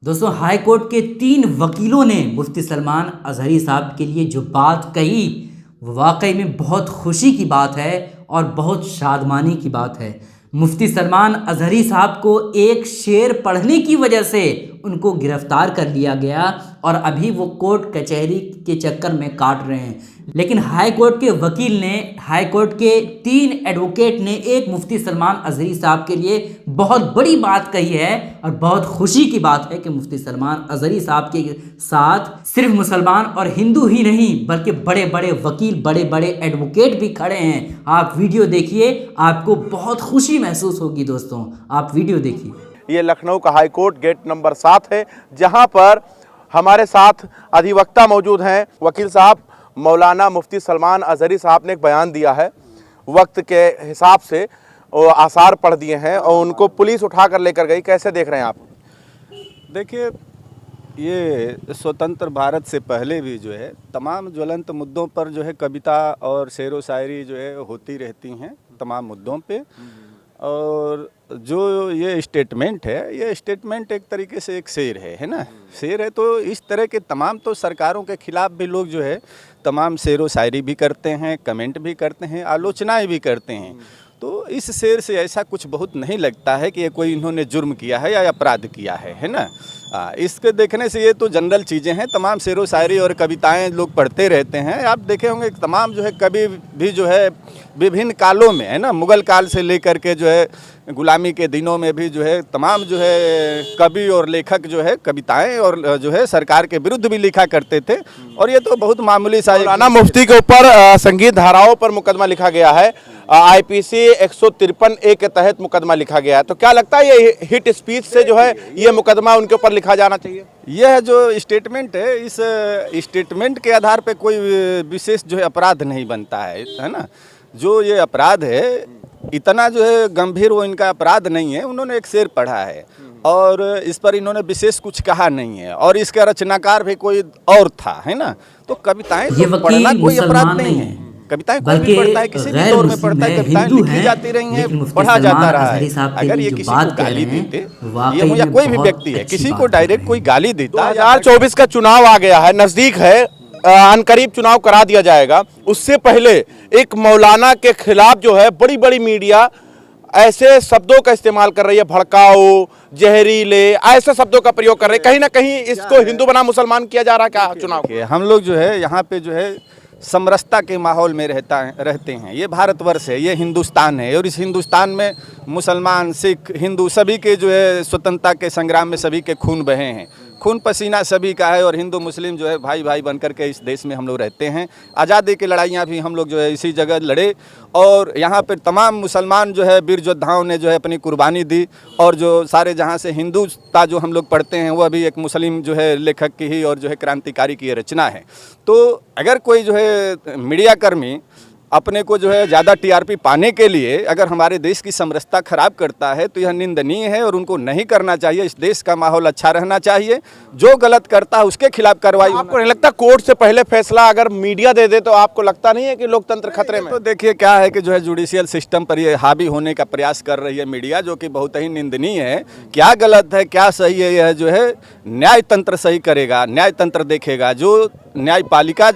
दोस्तों, high court के 3 वकीलों ने मुफ्ती सलमान अजहरी साहब के लिए जो बात कही वो वाकई में बहुत खुशी की बात है और बहुत शादमानी की बात है। मुफ्ती सलमान अजहरी साहब को एक शेर पढ़ने की वजह से उनको गिरफ्तार कर लिया गया और अभी वो कोर्ट कचहरी के चक्कर में काट रहे हैं। लेकिन हाई कोर्ट के वकील ने, हाई कोर्ट के 3 एडवोकेट ने एक मुफ्ती सलमान अजहरी साहब के लिए बहुत बड़ी बात कही है और बहुत खुशी की बात है कि मुफ्ती सलमान अजहरी साहब के साथ सिर्फ मुसलमान और हिंदू ही नहीं बल्कि बड़े बड़े वकील, बड़े बड़े एडवोकेट भी खड़े हैं। आप वीडियो देखिए, आपको बहुत खुशी महसूस होगी। दोस्तों, आप वीडियो देखिए। ये लखनऊ का हाई कोर्ट गेट नंबर 7 है, जहां पर हमारे साथ अधिवक्ता मौजूद हैं। वकील साहब, मौलाना मुफ्ती सलमान अजहरी साहब ने एक बयान दिया है, वक्त के हिसाब से आसार पढ़ दिए हैं और उनको पुलिस उठा कर लेकर गई। कैसे देख रहे हैं आप? देखिए, ये स्वतंत्र भारत से पहले भी जो है तमाम ज्वलंत मुद्दों पर जो है कविता और शेर व शायरी जो है होती रहती हैं तमाम मुद्दों पे। और जो ये स्टेटमेंट है, ये स्टेटमेंट एक तरीके से एक शेर है ना। शेर है तो इस तरह के तमाम तो सरकारों के खिलाफ भी लोग जो है तमाम शेर व शायरी भी करते हैं, कमेंट भी करते हैं, आलोचनाएं भी करते हैं। तो इस शेर से ऐसा कुछ बहुत नहीं लगता है कि ये कोई इन्होंने जुर्म किया है या अपराध किया है ना। इसके देखने से ये तो जनरल चीज़ें हैं। तमाम शेर व शायरी और कविताएं लोग पढ़ते रहते हैं। आप देखे होंगे तमाम जो है कवि भी जो है विभिन्न कालों में है ना, मुग़ल काल से लेकर के जो है गुलामी के दिनों में भी जो है तमाम जो है कवि और लेखक जो है कविताएं और जो है सरकार के विरुद्ध भी लिखा करते थे। और ये तो बहुत मामूली सा मौलाना मुफ्ती के ऊपर संगीत धाराओं पर मुकदमा लिखा गया है। IPC 153A के तहत मुकदमा लिखा गया है। तो क्या लगता है ये हिट स्पीच से जो है ये मुकदमा उनके ऊपर लिखा जाना चाहिए? यह जो स्टेटमेंट है, इस स्टेटमेंट के आधार पे कोई विशेष जो है अपराध नहीं बनता है ना। जो ये अपराध है इतना जो है गंभीर वो इनका अपराध नहीं है। उन्होंने एक शेर पढ़ा है और इस पर इन्होंने विशेष कुछ कहा नहीं है और इसका रचनाकार भी कोई और था, है ना। तो कविताएं तो पढ़ना कोई अपराध नहीं है। कविताएं कोई भी पढ़ता है, किसी भी दौर में पढ़ता है, कविताएं लिखी जाती रही हैं, पढ़ा जाता रहा है। अगर ये किसी को गाली देते, ये या कोई भी व्यक्ति है किसी को डायरेक्ट कोई गाली देता है। 2024 का चुनाव आ गया है, नजदीक है, अनकरीब चुनाव करा दिया जाएगा। उससे पहले एक मौलाना के खिलाफ जो है बड़ी बड़ी मीडिया ऐसे शब्दों का इस्तेमाल कर रही है, भड़काओ, जहरीले, ऐसे शब्दों का प्रयोग कर रहे हैं। कहीं ना कहीं इसको हिंदू बना मुसलमान किया जा रहा है क्या चुनाव? हम लोग जो है यहाँ पे जो है समरसता के माहौल में रहते हैं। ये भारतवर्ष है, ये हिंदुस्तान है और इस हिंदुस्तान में मुसलमान, सिख, हिंदू सभी के जो है स्वतंत्रता के संग्राम में सभी के खून बहे हैं, खून पसीना सभी का है। और हिंदू मुस्लिम जो है भाई भाई बनकर के इस देश में हम लोग रहते हैं। आज़ादी की लड़ाइयाँ भी हम लोग जो है इसी जगह लड़े और यहाँ पर तमाम मुसलमान जो है वीर योद्धाओं ने जो है अपनी कुर्बानी दी। और जो सारे जहाँ से हिंदुता जो हम लोग पढ़ते हैं वह भी एक मुस्लिम जो है लेखक की ही और जो है क्रांतिकारी की रचना है। तो अगर कोई जो है मीडिया कर्मी अपने को जो है ज़्यादा TRP पाने के लिए अगर हमारे देश की समरसता खराब करता है तो यह निंदनीय है और उनको नहीं करना चाहिए। इस देश का माहौल अच्छा रहना चाहिए। जो गलत करता है उसके खिलाफ कार्रवाई। आपको नहीं लगता कोर्ट से पहले फैसला अगर मीडिया दे दे तो आपको लगता नहीं है कि लोकतंत्र खतरे में? तो देखिए क्या है कि जो है जुडिशियल सिस्टम पर ये हावी होने का प्रयास कर रही है मीडिया, जो कि बहुत ही निंदनीय है। क्या गलत है क्या सही है, यह जो है न्याय तंत्र सही करेगा, न्याय तंत्र देखेगा। जो न्यायपालिका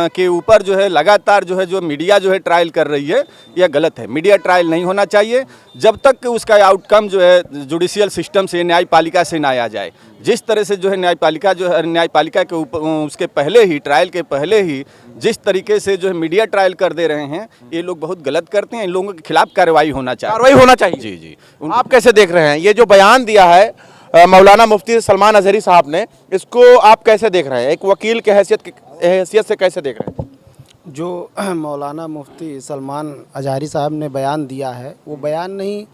के ऊपर जो है लगातार जो है जो मीडिया जो है ट्रायल कर रही है, यह गलत है। मीडिया ट्रायल नहीं होना चाहिए जब तक कि उसका आउटकम जो है जुडिशियल सिस्टम से, न्यायपालिका से ना आ जाए। जिस तरह से जो है न्यायपालिका के ऊपर उसके पहले ही, ट्रायल के पहले ही जिस तरीके से जो है मीडिया ट्रायल कर दे रहे हैं, ये लोग बहुत गलत करते हैं। इन लोगों के खिलाफ कार्रवाई होना चाहिए। कार्रवाई होना चाहिए। जी जी। आप कैसे देख रहे हैं ये जो बयान दिया है मौलाना मुफ्ती सलमान अजहरी साहब ने, इसको आप कैसे देख रहे हैं? एक वकील के हैसियत से कैसे देख रहे हैं? जो मौलाना मुफ्ती सलमान अजहरी साहब ने बयान दिया है, वो बयान नहीं,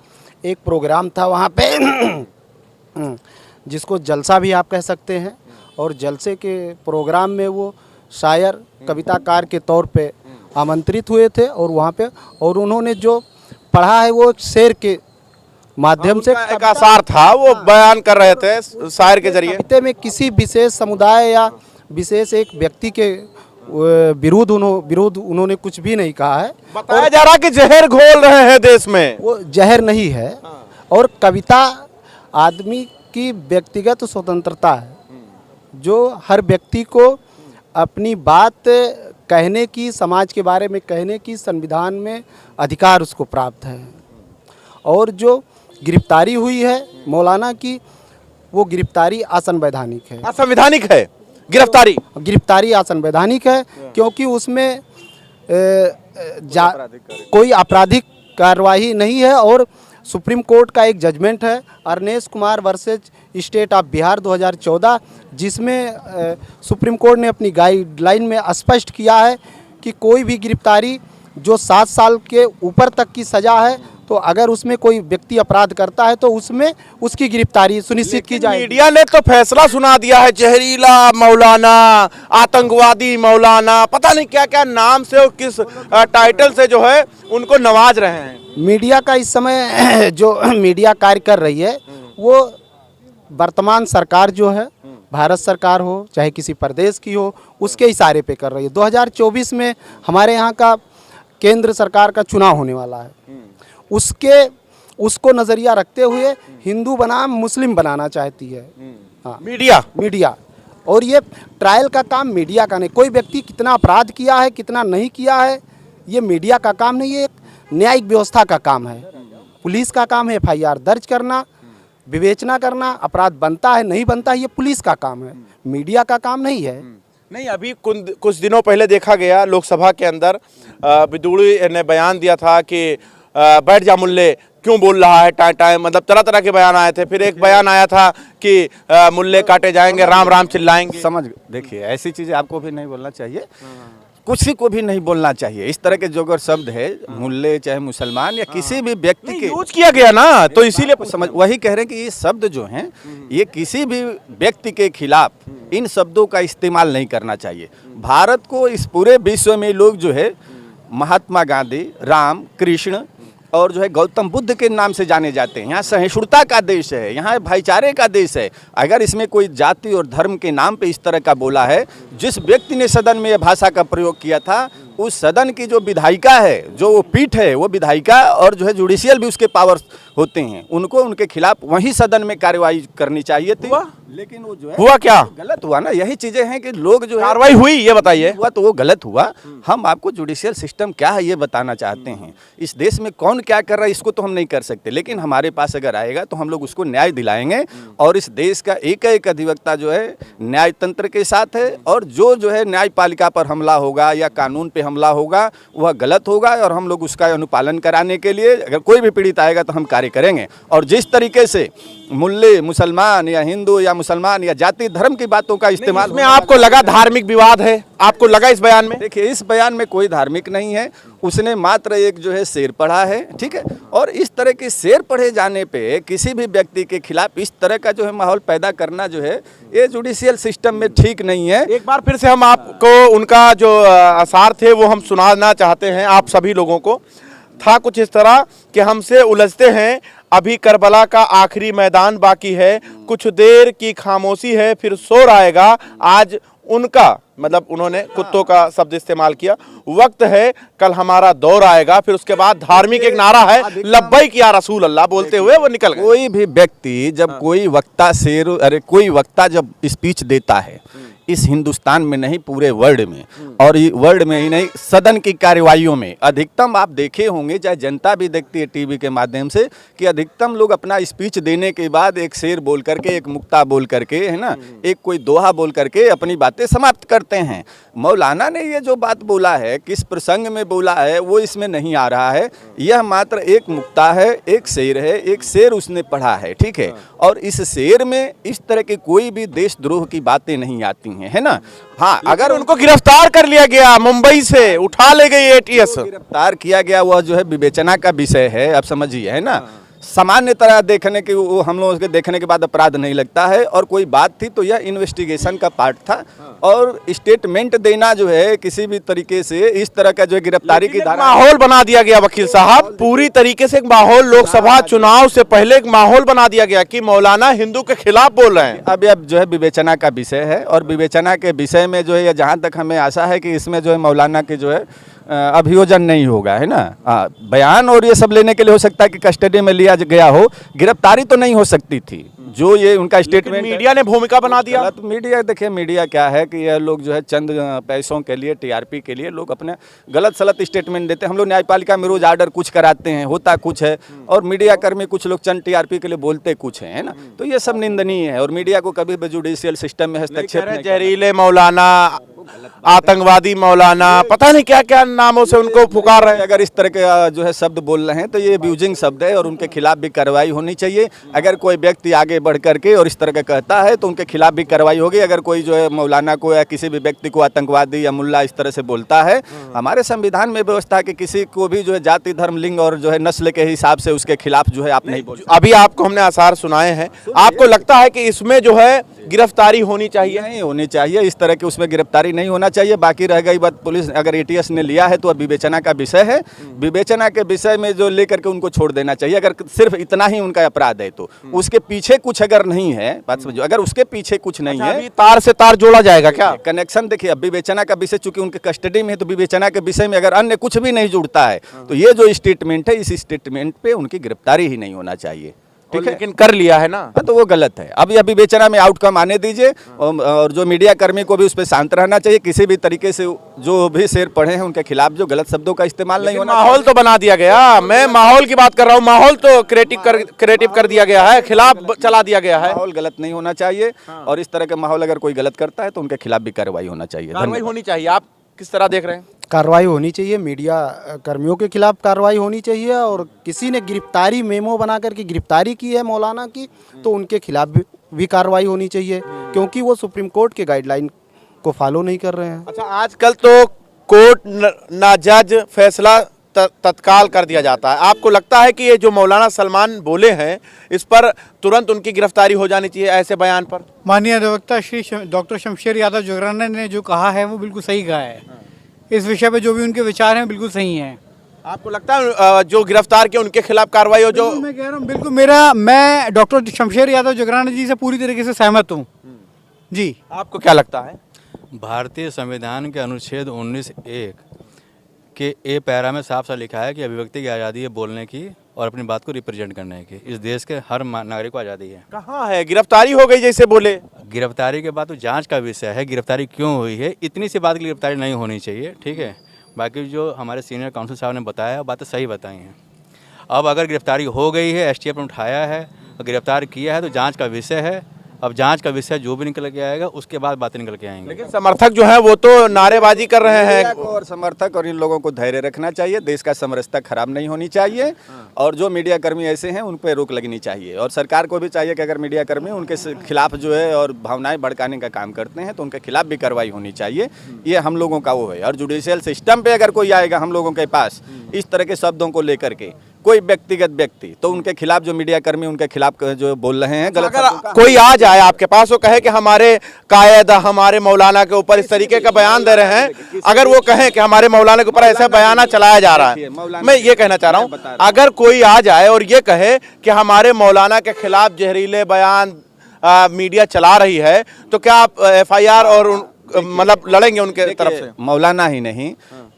एक प्रोग्राम था वहाँ पे जिसको जलसा भी आप कह सकते हैं। और जलसे के प्रोग्राम में वो शायर, कविताकार के तौर पे आमंत्रित हुए थे और वहाँ पे और उन्होंने जो पढ़ा है वो शेर के माध्यम से एक आसार था, वो बयान कर रहे थे शायर के जरिए। कविता में किसी विशेष समुदाय या विशेष एक व्यक्ति के विरुद्ध उन्होंने कुछ भी नहीं कहा है। बताया जा रहा कि जहर घोल रहे हैं देश में। वो जहर नहीं है। और कविता आदमी कि व्यक्तिगत स्वतंत्रता है, जो हर व्यक्ति को अपनी बात कहने की, समाज के बारे में कहने की संविधान में अधिकार उसको प्राप्त है। और जो गिरफ्तारी हुई है मौलाना की, वो गिरफ्तारी असंवैधानिक है। असंवैधानिक है गिरफ्तारी? गिरफ्तारी असंवैधानिक है, क्योंकि उसमें कोई आपराधिक कार्रवाई नहीं है। और सुप्रीम कोर्ट का एक जजमेंट है Arnesh Kumar versus state of Bihar 2014, जिसमें सुप्रीम कोर्ट ने अपनी गाइडलाइन में स्पष्ट किया है कि कोई भी गिरफ्तारी जो 7 साल के ऊपर तक की सज़ा है, तो अगर उसमें कोई व्यक्ति अपराध करता है तो उसमें उसकी गिरफ्तारी सुनिश्चित की जाए। मीडिया ने तो फैसला सुना दिया है, जहरीला मौलाना, आतंकवादी मौलाना, पता नहीं क्या क्या नाम से और किस टाइटल से जो है उनको नवाज रहे हैं। मीडिया का इस समय जो मीडिया कार्य कर रही है, वो वर्तमान सरकार जो है, भारत सरकार हो चाहे किसी प्रदेश की हो, उसके इशारे पे कर रही है। 2024 में हमारे यहाँ का केंद्र सरकार का चुनाव होने वाला है, उसको नज़रिया रखते हुए हिंदू बनाम मुस्लिम बनाना चाहती है। हाँ, मीडिया। और ये ट्रायल का काम मीडिया का नहीं। कोई व्यक्ति कितना अपराध किया है, कितना नहीं किया है, ये मीडिया का काम नहीं, ये एक न्यायिक व्यवस्था का काम है। पुलिस का काम है FIR दर्ज करना, विवेचना करना, अपराध बनता है नहीं बनता है, ये पुलिस का काम है, मीडिया का काम नहीं है। नहीं, अभी कुछ दिनों पहले देखा गया लोकसभा के अंदर विदुड़ी ने बयान दिया था कि बैठ जा मुल्ले, क्यों बोल रहा है टाइम, मतलब तरह तरह के बयान आए थे। फिर एक बयान आया था कि मुल्ले काटे जाएंगे, राम राम चिल्लाएंगे। समझ, देखिए ऐसी चीज़ें आपको भी नहीं बोलना चाहिए, किसी को भी नहीं बोलना चाहिए। इस तरह के जो अगर शब्द है, मुल्ले चाहे मुसलमान या किसी भी व्यक्ति के यूज किया गया ना, तो इसीलिए समझ, वही कह रहे हैं कि ये शब्द जो हैं, ये किसी भी व्यक्ति के खिलाफ इन शब्दों का इस्तेमाल नहीं करना चाहिए। भारत को इस पूरे विश्व में लोग जो है महात्मा गांधी, राम, कृष्ण और जो है गौतम बुद्ध के नाम से जाने जाते हैं। यहाँ सहिष्णुता का देश है, यहाँ भाईचारे का देश है। अगर इसमें कोई जाति और धर्म के नाम पे इस तरह का बोला है, जिस व्यक्ति ने सदन में यह भाषा का प्रयोग किया था, उस सदन की जो विधायिका है, जो वो पीठ है, वो विधायिका और जो है जुडिशियल भी उसके पावर होते हैं, उनको उनके खिलाफ वही सदन में कार्रवाई करनी चाहिए थी। लेकिन वो जो है हुआ क्या? गलत हुआ ना। यही चीजें हैं कि लोग जो कार्रवाई हुई, ये बताइए। हुआ तो वो गलत हुआ। हम आपको जुडिशियल सिस्टम क्या है ये बताना चाहते हैं। इस देश में कौन क्या कर रहा है इसको तो हम नहीं कर सकते, लेकिन हमारे पास अगर आएगा तो हम लोग उसको न्याय दिलाएंगे। और इस देश का एक अधिवक्ता जो है न्याय तंत्र के साथ है, और जो है न्यायपालिका पर हमला होगा या कानून पे हमला होगा वह गलत होगा, और हम लोग उसका अनुपालन कराने के लिए अगर कोई भी पीड़ित आएगा तो हम कार्य करेंगे। और जिस तरीके से मुल्ले मुसलमान या हिंदू या मुसलमान या जाति धर्म की बातों का इस्तेमाल में आपको लगा धार्मिक विवाद है, आपको लगा इस बयान में? देखिए, इस बयान में कोई धार्मिक नहीं है, उसने मात्र एक जो है शेर पढ़ा है, ठीक है। और इस तरह के शेर पढ़े जाने पे किसी भी व्यक्ति के खिलाफ इस तरह का जो है माहौल पैदा करना जो है, ये जुडिशियल सिस्टम में ठीक नहीं है। एक बार फिर से हम आपको उनका जो आसार थे वो हम सुनाना चाहते हैं आप सभी लोगों को। था कुछ इस तरह कि हमसे उलझते हैं, अभी करबला का आखिरी मैदान बाकी है, कुछ देर की खामोशी है, फिर शोर आएगा आज उनका, मतलब उन्होंने कुत्तों का शब्द इस्तेमाल किया, वक्त है कल हमारा दौर आएगा। फिर उसके बाद धार्मिक एक नारा है, लब्बैक या रसूल अल्लाह, बोलते हुए वो निकल गए। कोई भी व्यक्ति जब कोई वक्ता जब स्पीच देता है इस हिंदुस्तान में नहीं पूरे वर्ल्ड में, और वर्ल्ड में ही नहीं सदन की कार्यवाहियों में अधिकतम आप देखे होंगे, चाहे जनता भी देखती है टीवी के माध्यम से, कि अधिकतम लोग अपना स्पीच देने के बाद एक शेर बोल करके, एक मुक्ता बोल करके, है ना, एक कोई दोहा बोल करके अपनी बातें समाप्त करते हैं। मौलाना ने ये जो बात बोला है, किस प्रसंग में बोला है वो इसमें नहीं आ रहा है। यह मात्र एक मुक्ता है, एक शेर है, एक शेर उसने पढ़ा है, ठीक है। और इस शेर में इस तरह के कोई भी देशद्रोह की बातें नहीं आती है ना। हाँ, अगर उनको गिरफ्तार कर लिया गया, मुंबई से उठा ले गई ATS, गिरफ्तार किया गया, वह जो है विवेचना का विषय है, आप समझिए, है ना। सामान्य तरह देखने के वो हम लोगों के देखने के बाद अपराध नहीं लगता है, और कोई बात थी तो यह इन्वेस्टिगेशन का पार्ट था। और स्टेटमेंट देना जो है किसी भी तरीके से इस तरह का जो है गिरफ्तारी की धारा, माहौल बना दिया गया वकील साहब, पूरी तरीके से एक माहौल, लोकसभा चुनाव से पहले एक माहौल बना दिया गया कि मौलाना हिंदू के खिलाफ बोल रहे हैं। अब जो है विवेचना का विषय है, और विवेचना के विषय में जो है जहाँ तक हमें आशा है कि इसमें जो है मौलाना के जो है अभियोजन नहीं होगा, है ना। बयान और ये सब लेने के लिए हो सकता है कि कस्टडी में लिया गया हो, गिरफ्तारी तो नहीं हो सकती थी। जो ये उनका स्टेटमेंट मीडिया ने भूमिका बना दिया। गलत मीडिया, देखिए मीडिया क्या है कि यह लोग जो है चंद पैसों के लिए, टीआरपी के लिए लोग अपने गलत सलत स्टेटमेंट देते हैं। हम लोग न्यायपालिका में रोज ऑर्डर कुछ कराते हैं, होता कुछ है, और मीडिया कर्मी कुछ लोग चंद टीआरपी के लिए बोलते कुछ है ना। तो ये सब निंदनीय है और मीडिया को कभी भी जुडिशियल सिस्टम में हस्तक्षेप नहीं करना। जहरीले मौलाना, आतंकवादी मौलाना, पता नहीं क्या क्या नामों से उनको पुकार रहे हैं। अगर इस तरह के जो है शब्द बोल रहे हैं तो ये अब्यूजिंग शब्द है और उनके खिलाफ भी कार्रवाई होनी चाहिए। अगर कोई व्यक्ति आगे बढ़ करके और इस तरह का कहता है तो उनके खिलाफ भी कार्रवाई होगी। अगर कोई जो है मौलाना को या किसी भी व्यक्ति को आतंकवादी या मुल्ला इस तरह से बोलता है, हमारे संविधान में व्यवस्था है कि किसी को भी जो है जाति, धर्म, लिंग और जो है नस्ल के हिसाब से उसके खिलाफ जो है आप नहीं बोल। अभी आपको हमने आसार सुनाए हैं, आपको लगता है कि इसमें जो है गिरफ्तारी होनी चाहिए? नहीं होनी चाहिए, इस तरह की उसमें गिरफ्तारी नहीं होना चाहिए। बाकी रह गई बात, पुलिस अगर एटीएस ने लिया है तो अब विवेचना का विषय है। विवेचना के विषय में जो लेकर के उनको छोड़ देना चाहिए। अगर सिर्फ इतना ही उनका अपराध है तो उसके पीछे कुछ अगर नहीं है, बात समझो, अगर उसके पीछे कुछ नहीं है, अभी तार से तार जोड़ा जाएगा क्या? कनेक्शन देखिए, अब विवेचना का विषय चूंकि उनके कस्टडी में है तो विवेचना के विषय में अगर अन्य कुछ भी नहीं जुड़ता है तो ये जो स्टेटमेंट है, इस स्टेटमेंट पे उनकी गिरफ्तारी ही नहीं होना चाहिए। ठीक है, लेकिन कर लिया है ना, तो वो गलत है। अभी अभी विवेचना में आउटकम आने दीजिए और जो मीडिया कर्मी को भी उस पर शांत रहना चाहिए। किसी भी तरीके से जो भी शेर पढ़े हैं उनके खिलाफ जो गलत शब्दों का इस्तेमाल नहीं होना। माहौल तो बना दिया गया, मैं माहौल की बात कर रहा हूँ। माहौल तो क्रिएटिव कर दिया गया है, खिलाफ चला दिया गया है। माहौल गलत नहीं होना चाहिए और इस तरह का माहौल अगर कोई गलत करता है तो उनके खिलाफ भी कार्रवाई होना चाहिए। कार्रवाई होनी चाहिए। आप किस तरह देख रहे हैं? कार्रवाई होनी चाहिए, मीडिया कर्मियों के खिलाफ कार्रवाई होनी चाहिए और किसी ने गिरफ्तारी मेमो बना करके गिरफ्तारी की है मौलाना की तो उनके खिलाफ भी कार्रवाई होनी चाहिए, क्योंकि वो सुप्रीम कोर्ट के गाइडलाइन को फॉलो नहीं कर रहे हैं। अच्छा, आजकल तो कोर्ट ना जज फैसला तत्काल कर दिया जाता है। आपको लगता है कि ये जो मौलाना सलमान बोले हैं इस पर तुरंत उनकी गिरफ्तारी हो जानी चाहिए ऐसे बयान पर? माननीय अधिवक्ता श्री डॉक्टर शमशेर यादव जोगराना ने जो कहा है वो बिल्कुल सही कहा है। इस विषय पे जो भी उनके विचार हैं बिल्कुल सही हैं। आपको लगता है जो गिरफ्तार किए उनके खिलाफ कार्रवाई हो? जो मैं कह रहा हूँ बिल्कुल, मैं डॉक्टर शमशेर यादव जोगराना जी से पूरी तरीके से सहमत हूँ जी। आपको क्या लगता है? भारतीय संविधान के अनुच्छेद 19(1) के ए पैरा में साफ साफ लिखा है कि अभिव्यक्ति की आज़ादी है बोलने की और अपनी बात को रिप्रेजेंट करने की। इस देश के हर नागरिक को आज़ादी है। कहाँ है? गिरफ्तारी हो गई जैसे बोले। गिरफ्तारी के बाद तो जांच का विषय है, गिरफ्तारी क्यों हुई है, इतनी सी बात की गिरफ्तारी नहीं होनी चाहिए। ठीक है, बाकी जो हमारे सीनियर काउंसिल साहब ने बताया बातें सही बताई हैं। अब अगर गिरफ्तारी हो गई है, एसटीएफ ने उठाया है, गिरफ्तार किया है तो जाँच का विषय है। अब जांच का विषय जो भी निकल के आएगा उसके बाद बातें निकल के आएंगी। लेकिन समर्थक जो है वो तो नारेबाजी कर रहे हैं। और समर्थक और इन लोगों को धैर्य रखना चाहिए। देश का समरसता खराब नहीं होनी चाहिए और जो मीडिया कर्मी ऐसे हैं उन पर रोक लगनी चाहिए। और सरकार को भी चाहिए कि अगर मीडिया कर्मी उनके खिलाफ जो है और भावनाएं भड़काने का काम करते हैं तो उनके खिलाफ भी कार्रवाई होनी चाहिए। ये हम लोगों का वो है। और जुडिशियल सिस्टम पे अगर कोई आएगा हम लोगों के पास इस तरह के शब्दों को लेकर के, कोई व्यक्तिगत व्यक्ति, तो उनके खिलाफ जो मीडिया कर्मी उनके खिलाफ जो बोल रहे हैं गलत। अगर कोई आ जाए आपके पास वो कहे कि हमारे कायद, हमारे मौलाना के ऊपर इस तरीके का बयान दे रहे हैं, अगर वो कहें कि हमारे मौलाना के ऊपर ऐसा बयाना चलाया जा रहा है, मैं ये कहना चाह रहा हूँ, अगर कोई आ जाए और ये कहे कि हमारे मौलाना के खिलाफ जहरीले बयान मीडिया चला रही है तो क्या आप FIR और मतलब लड़ेंगे उनके तरफ से? मौलाना ही नहीं,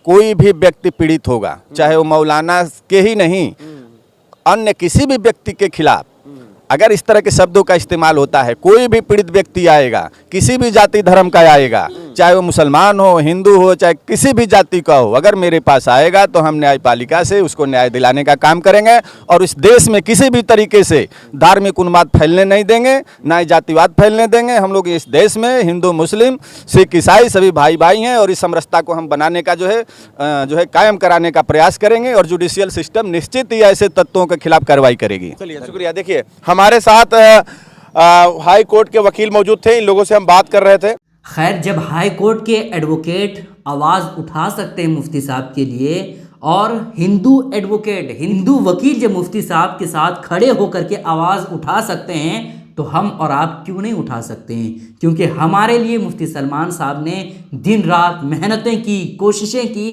कोई भी व्यक्ति पीड़ित होगा, चाहे वो मौलाना के ही नहीं, अन्य किसी भी व्यक्ति के खिलाफ अगर इस तरह के शब्दों का इस्तेमाल होता है, कोई भी पीड़ित व्यक्ति आएगा, किसी भी जाति धर्म का आएगा, चाहे वो मुसलमान हो, हिंदू हो, चाहे किसी भी जाति का हो, अगर मेरे पास आएगा तो हम न्यायपालिका से उसको न्याय दिलाने का काम करेंगे। और इस देश में किसी भी तरीके से धार्मिक उन्माद फैलने नहीं देंगे, ना ही जातिवाद फैलने देंगे। हम लोग इस देश में हिंदू, मुस्लिम, सिख, ईसाई सभी भाई भाई हैं और इस समरसता को हम बनाने का जो है कायम कराने का प्रयास करेंगे और जुडिशियल सिस्टम निश्चित ही ऐसे तत्वों के खिलाफ कार्रवाई करेगी। चलिए, शुक्रिया। देखिए, हमारे साथ हाई कोर्ट के वकील मौजूद थे, इन लोगों से हम बात कर रहे थे। खैर, जब हाई कोर्ट के एडवोकेट आवाज़ उठा सकते हैं मुफ्ती साहब के लिए और हिंदू एडवोकेट, हिंदू वकील जब मुफ्ती साहब के साथ खड़े होकर के आवाज़ उठा सकते हैं तो हम और आप क्यों नहीं उठा सकते हैं? क्योंकि हमारे लिए मुफ्ती सलमान साहब ने दिन रात मेहनतें की, कोशिशें की।